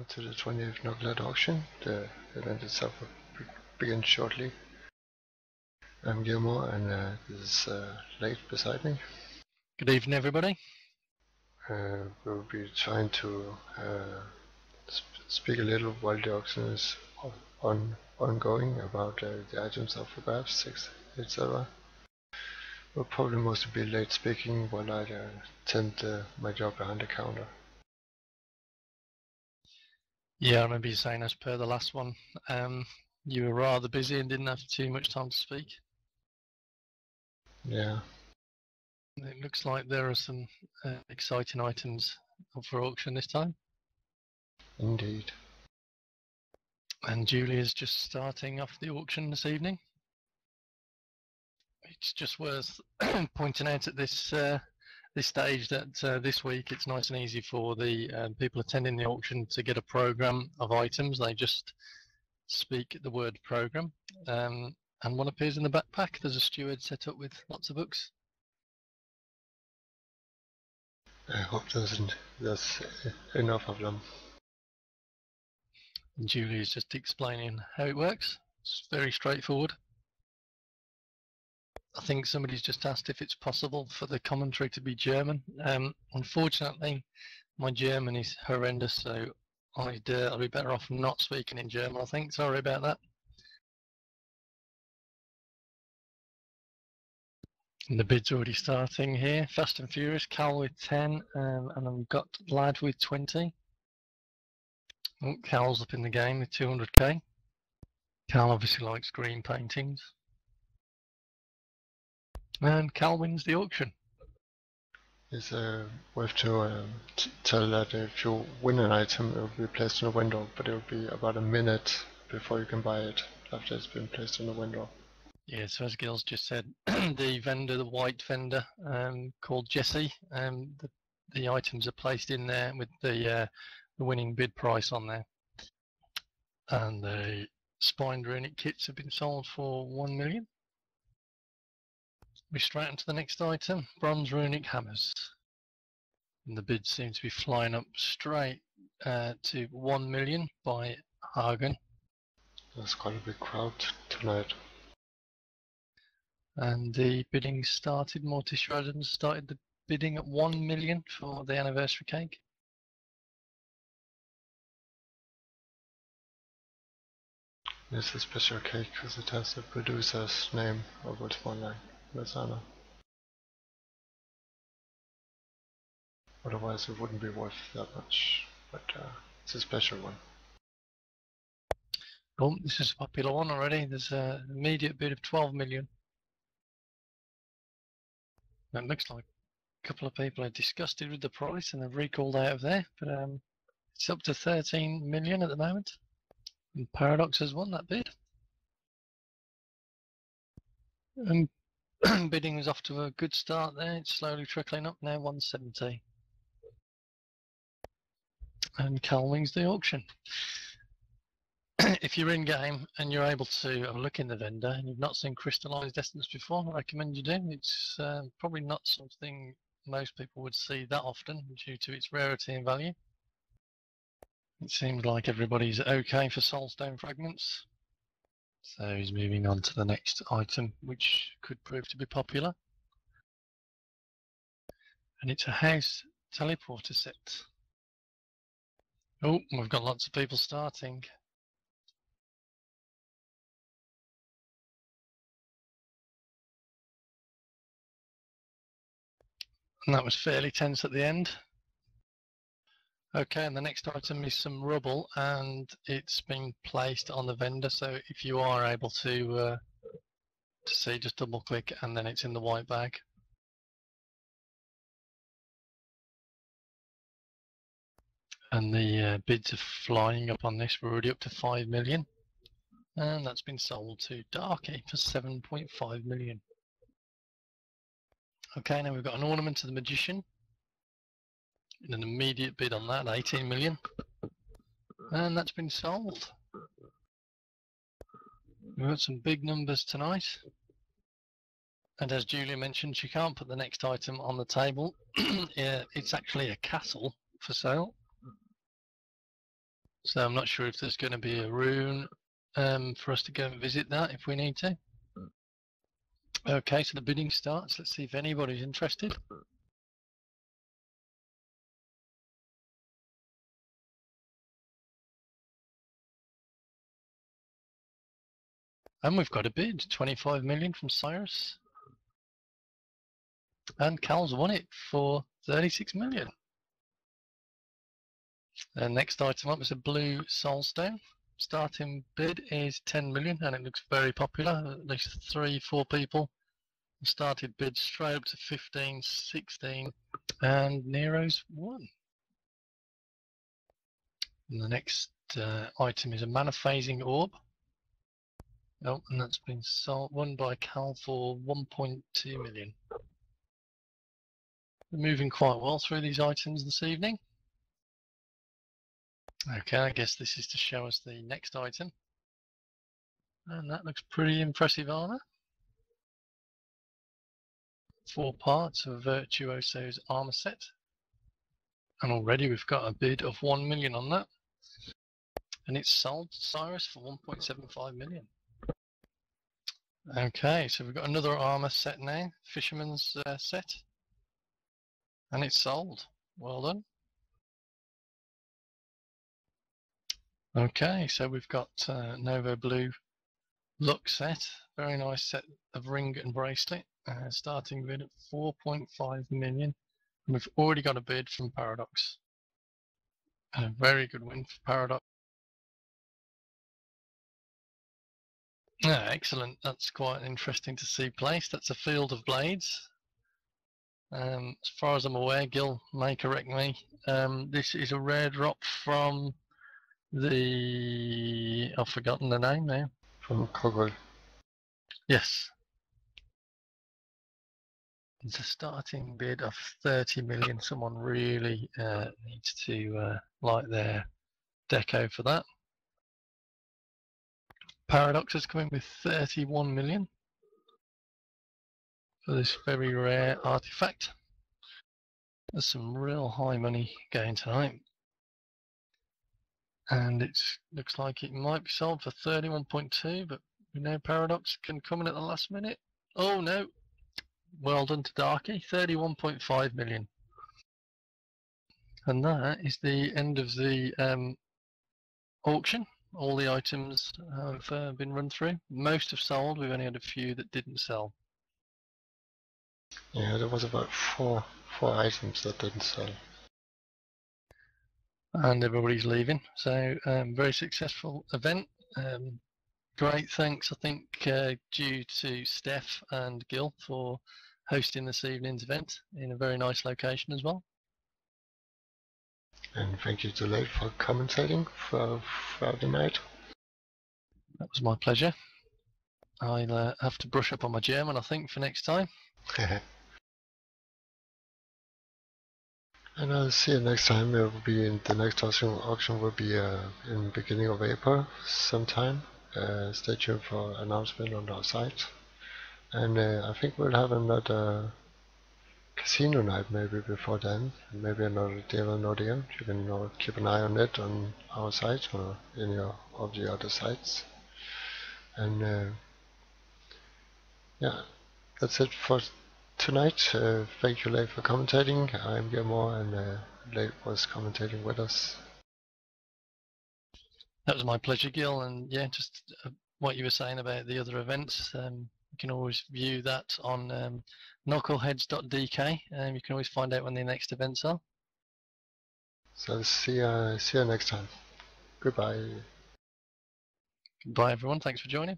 welcome to the 20th Knucklehead auction. The event itself will begin shortly. I'm Guillermo, and this is Late beside me. Good evening, everybody. We'll be trying to speak a little while the auction is ongoing about the items up for grabs, etc. We'll probably mostly be late speaking while I tend my job behind the counter. Yeah, I remember you saying as per the last one, you were rather busy and didn't have too much time to speak. Yeah. It looks like there are some exciting items up for auction this time. Indeed. And Julia's just starting off the auction this evening. It's just worth pointing out at this stage that this week it's nice and easy for the people attending the auction to get a program of items. They just speak the word program, and one appears in the backpack. There's a steward set up with lots of books. I hope there's enough of them. And Julie is just explaining how it works. It's very straightforward. I think somebody's just asked if it's possible for the commentary to be German. Unfortunately, my German is horrendous, so I'll be better off not speaking in German, I think. Sorry about that. And the bid's already starting here. Fast and Furious, Cal with 10, and then we've got Lad with 20. Oh, Cal's up in the game with 200k. Cal obviously likes green paintings. And Cal wins the auction. It's worth to tell that if you win an item, it will be placed in a window, but it will be about a minute before you can buy it after it's been placed in the window. Yeah, so as Gil's just said, the vendor, the white vendor, called Jesse, the items are placed in there with the winning bid price on there. And the spined runic kits have been sold for 1 million. We're straight on to the next item, bronze runic hammers. And the bid seems to be flying up straight to 1 million by Hagen. There's quite a big crowd tonight. And the bidding started. Mortis Rodden started the bidding at 1 million for the anniversary cake. This is a special cake because it has the producer's name of Ultima Online, Mezzana. Otherwise it wouldn't be worth that much, but it's a special one. Oh, this is a popular one already. There's an immediate bid of 12 million. It looks like a couple of people are disgusted with the price and have recalled out of there, but it's up to 13 million at the moment. And Paradox has won that bid. And bidding is off to a good start there. It's slowly trickling up now, 170. And Cal wins the auction. If you're in game and you're able to have a look in the vendor and you've not seen crystallized essence before, I recommend you do. It's probably not something most people would see that often due to its rarity and value. It seems like everybody's okay for soulstone fragments. So he's moving on to the next item, which could prove to be popular. And it's a house teleporter set. Oh, we've got lots of people starting. And that was fairly tense at the end. Okay, and the next item is some rubble, and it's been placed on the vendor. So if you are able to see, just double click, and then it's in the white bag. And the bids are flying up on this. We're already up to 5 million, and that's been sold to Darky for 7.5 million. Okay, now we've got an ornament of the magician. And an immediate bid on that, 18 million. And that's been sold. We've got some big numbers tonight. And as Julia mentioned, she can't put the next item on the table. It's actually a castle for sale. So I'm not sure if there's going to be a rune for us to go and visit that if we need to. Okay, so the bidding starts. Let's see if anybody's interested. And we've got a bid, 25 million from Cyrus. And Cal's won it for 36 million. The next item up is a blue soulstone. Starting bid is 10 million and it looks very popular. At least 3-4 people started bids straight up to 15, 16, and Nero's won. And the next item is a mana phasing orb. Oh, and that's been sold, won by Cal for 1.2 million. We're moving quite well through these items this evening. Okay, I guess this is to show us the next item. And that looks pretty impressive armor. 4 parts of Virtuoso's armor set. And already we've got a bid of 1 million on that. And it's sold to Cyrus for 1.75 million. Okay, so we've got another armor set now, Fisherman's set. And it's sold. Well done. Okay, so we've got Novo Blue look set. Very nice set of ring and bracelet. Starting bid at 4.5 million. And we've already got a bid from Paradox. A very good win for Paradox. Yeah, excellent. That's quite interesting to see placed. That's a Field of Blades. As far as I'm aware, Gil may correct me. This is a rare drop from the... I've forgotten the name now. From Kogol. Yes. It's a starting bid of 30 million. Someone really needs to like their deco for that. Paradox is coming with 31 million for this very rare artifact. There's some real high money going tonight. And it looks like it might be sold for 31.2, but we know Paradox can come in at the last minute. Oh no, well done to Darky, 31.5 million. And that is the end of the auction. All the items have been run through. Most have sold, we've only had a few that didn't sell. Yeah, there was about four items that didn't sell. And everybody's leaving. So very successful event. Great thanks, I think, due to Steph and Gil for hosting this evening's event in a very nice location as well. And thank you to Leif for commentating throughout the night. That was my pleasure. I'll have to brush up on my German, I think, for next time. And I'll see you next time. It will be in the next auction will be in the beginning of April sometime. Stay tuned for announcement on our site. And I think we'll have another casino night maybe before then. Maybe another deal or no deal. You can keep an eye on it on our site or any of the other sites. And yeah, that's it for tonight. Thank you, Leif, for commentating. I'm Guillermo, and Leif was commentating with us. That was my pleasure, Gil. And yeah, just what you were saying about the other events, you can always view that on knuckleheads.dk. You can always find out when the next events are. So see you next time. Goodbye. Goodbye, everyone. Thanks for joining.